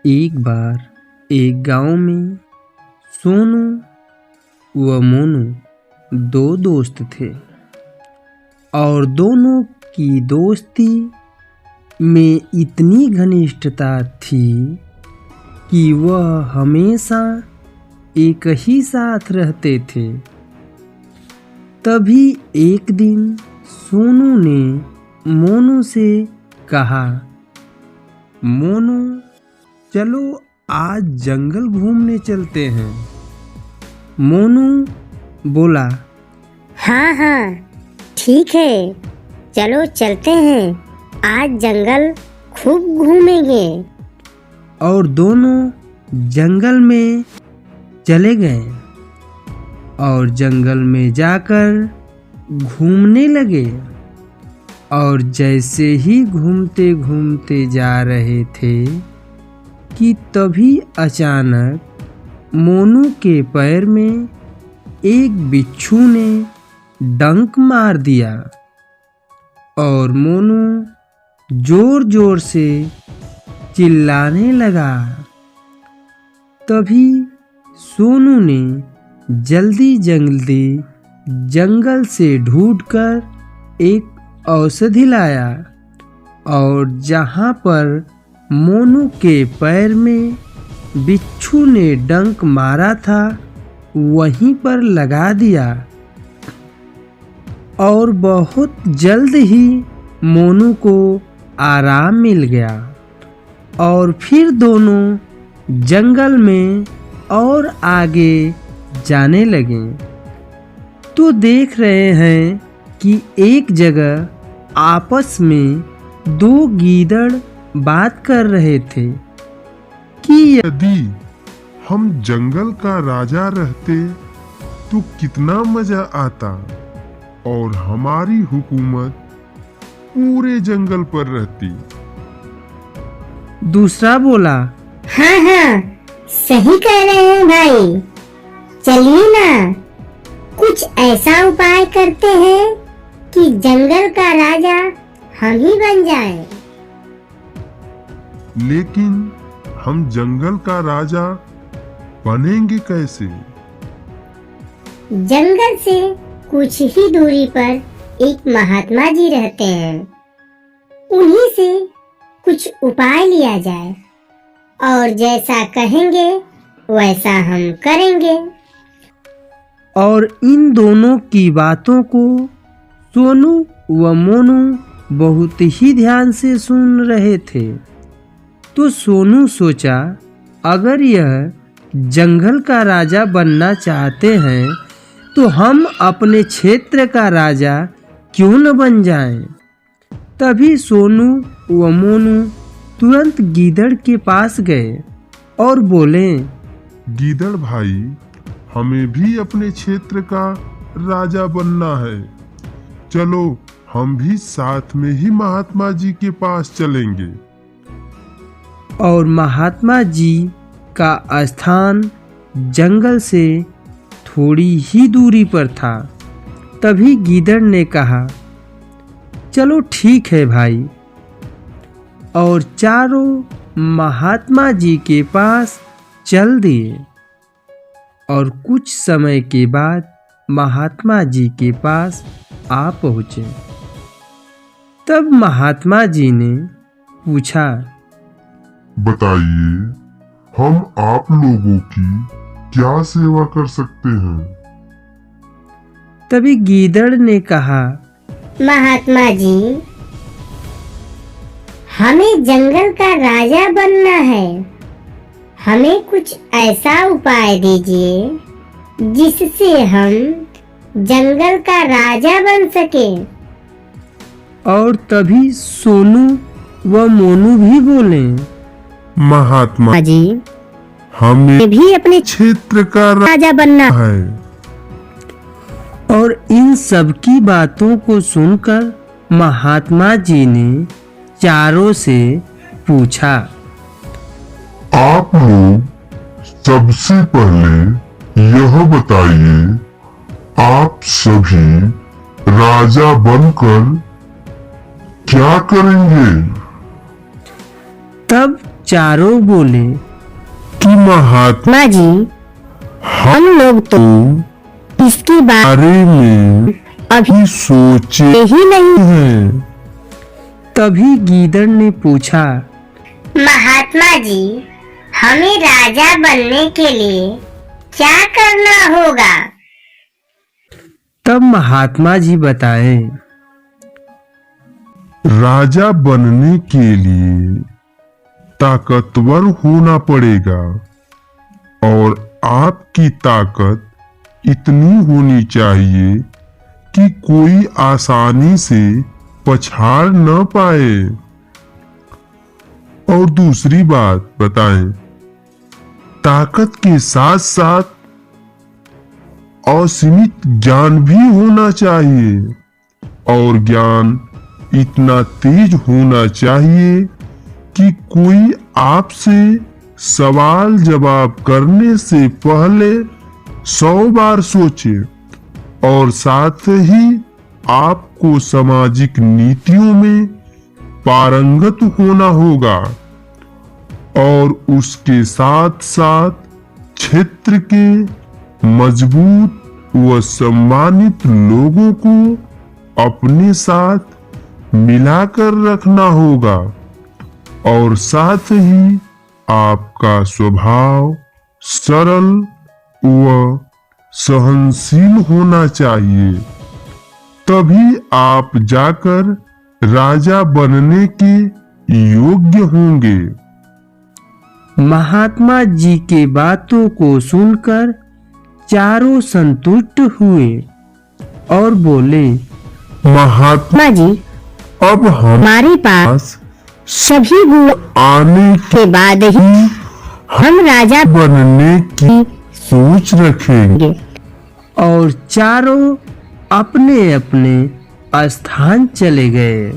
एक बार एक गांव में सोनू व मोनू दो दोस्त थे और दोनों की दोस्ती में इतनी घनिष्ठता थी कि वह हमेशा एक ही साथ रहते थे। तभी एक दिन सोनू ने मोनू से कहा, मोनू चलो आज जंगल घूमने चलते हैं। मोनू बोला, हाँ हाँ ठीक है, चलो चलते हैं, आज जंगल खूब घूमेंगे। और दोनों जंगल में चले गए और जंगल में जाकर घूमने लगे। और जैसे ही घूमते घूमते जा रहे थे कि तभी अचानक मोनू के पैर में एक बिच्छू ने डंक मार दिया और मोनू जोर जोर से चिल्लाने लगा। तभी सोनू ने जल्दी जल्दी जंगल से ढूंढकर एक औषधि लाया और जहाँ पर मोनू के पैर में बिच्छू ने डंक मारा था वहीं पर लगा दिया। और बहुत जल्द ही मोनू को आराम मिल गया और फिर दोनों जंगल में और आगे जाने लगे। तो देख रहे हैं कि एक जगह आपस में दो गीदड़ बात कर रहे थे कि यदि हम जंगल का राजा रहते तो कितना मजा आता और हमारी हुकूमत पूरे जंगल पर रहती। दूसरा बोला, हाँ हाँ सही कह रहे हैं भाई, चलिए ना कुछ ऐसा उपाय करते हैं कि जंगल का राजा हम ही बन जाएं। लेकिन हम जंगल का राजा बनेंगे कैसे? जंगल से कुछ ही दूरी पर एक महात्मा जी रहते हैं, उन्हीं से कुछ उपाय लिया जाए और जैसा कहेंगे वैसा हम करेंगे। और इन दोनों की बातों को सोनू व मोनू बहुत ही ध्यान से सुन रहे थे। तो सोनू सोचा, अगर यह जंगल का राजा बनना चाहते हैं तो हम अपने क्षेत्र का राजा क्यों न बन जाएं। तभी सोनू व मोनू तुरंत गीदड़ के पास गए और बोले, गीदड़ भाई, हमें भी अपने क्षेत्र का राजा बनना है। चलो हम भी साथ में ही महात्मा जी के पास चलेंगे। और महात्मा जी का स्थान जंगल से थोड़ी ही दूरी पर था। तभी गीदड़ ने कहा, चलो ठीक है भाई। और चारों महात्मा जी के पास चल दिए। और कुछ समय के बाद महात्मा जी के पास आ पहुँचे। तब महात्मा जी ने पूछा, बताइए, हम आप लोगों की क्या सेवा कर सकते हैं? तभी गीदड़ ने कहा, महात्मा जी, हमें जंगल का राजा बनना है, हमें कुछ ऐसा उपाय दीजिए जिससे हम जंगल का राजा बन सके। और तभी सोनू व मोनू भी बोले, महात्मा जी, हमें भी अपने क्षेत्र का राजा बनना है। और इन सब की बातों को सुनकर महात्मा जी ने चारों से पूछा, आप लोग सबसे पहले यह बताइए, आप सभी राजा बनकर क्या करेंगे? तब चारों बोले, कि महात्मा माँ जी, हम लोग तो इसके बारे में अभी सोचे ही नहीं। हैं। तभी गीदड़ ने पूछा, महात्मा जी, हमें राजा बनने के लिए क्या करना होगा? तब महात्मा जी बताए, राजा बनने के लिए ताकतवर होना पड़ेगा और आपकी ताकत इतनी होनी चाहिए कि कोई आसानी से पछाड़ न पाए। और दूसरी बात बताएं, ताकत के साथ साथ असीमित ज्ञान भी होना चाहिए और ज्ञान इतना तेज होना चाहिए कि कोई आपसे सवाल जवाब करने से पहले 100 बार सोचे। और साथ ही आपको सामाजिक नीतियों में पारंगत होना होगा और उसके साथ साथ क्षेत्र के मजबूत व सम्मानित लोगों को अपने साथ मिलाकर रखना होगा। और साथ ही आपका स्वभाव सरल व सहनशील होना चाहिए। तभी आप जाकर राजा बनने के योग्य होंगे। महात्मा जी के बातों को सुनकर चारों संतुष्ट हुए और बोले, महात्मा माँ जी, अब हमारे पास सभी गुण आने के बाद ही हम राजा बनने की सोच रखेंगे। और चारों अपने अपने स्थान चले गए।